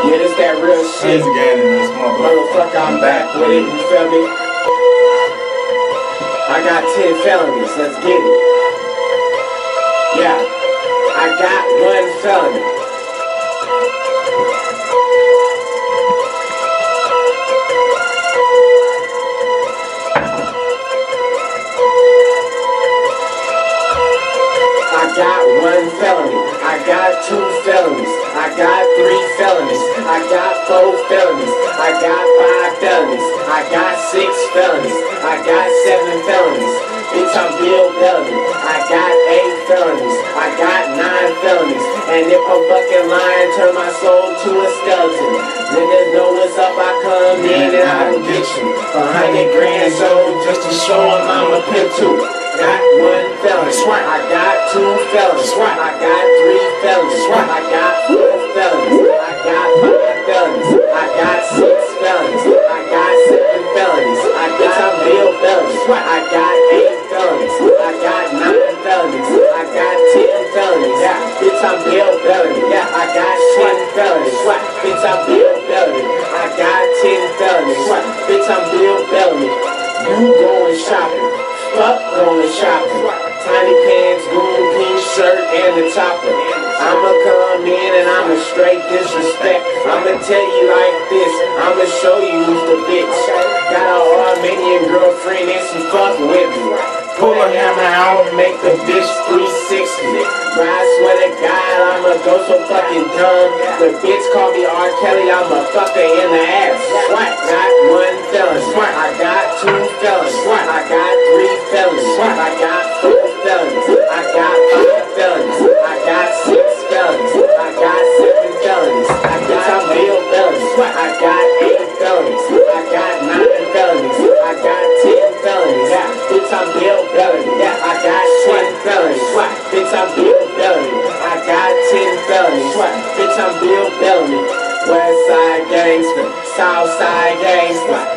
Yeah, this that real shit. Motherfucker, I'm back with it, you feel me? I got 10 felonies, let's get it. Yeah, I got 1 felony. I got 1 felony, I got 2 felonies, I got 3 felonies, I got 4 felonies, I got 5 felonies, I got 6 felonies, I got 7 felonies. Bitch, I'm Bill Bellamy. I got 8 felonies, I got 9 felonies, and if I'm fucking lying, turn my soul to a skeleton. Niggas know what's up, I come in and I will get you 100 grand sold just to show them I'm a pimp too. Got 1 felony, I got 2 felonies, I got 3 felonies, I got 4 felonies, I got 5 felonies, I got 6 felonies, I got 7 felonies, I got I'm Bill Bellamy, I got 8 felonies, I got 9 felonies, I got 10 felonies, bitch I'm Bill Bellamy, I got 10 felonies, bitch I'm Bill Bellamy, I got 10 felonies, bitch I'm Bill Bellamy. You going shopping, fuck going shopping, tiny pants, goon, pink shirt, and the chopper. I'ma come in and I'ma straight disrespect. I'ma tell you like this, I'ma show you who's the bitch. Got an Armenian girlfriend and she fuck with me. Pull a hammer out and make the bitch 360. But I swear to God, I'ma go so fucking dumb. The bitch call me R. Kelly, I'ma fuck her in the ass. Got 1 felony, I got 2 felonies, I got 3 felonies, I got 4 felonies, I got 5 felonies, I got 6 felonies, I got 7 felonies, I got I'm Bill Bellamy, I got 8 felonies, I got 9 felonies, I got 10 felonies, bitch I'm Bill Bellamy, I got 10 felonies, bitch I'm Bill Bellamy, I got 10 felonies, bitch I'm Bill Bellamy. West side gangster, south side gangster.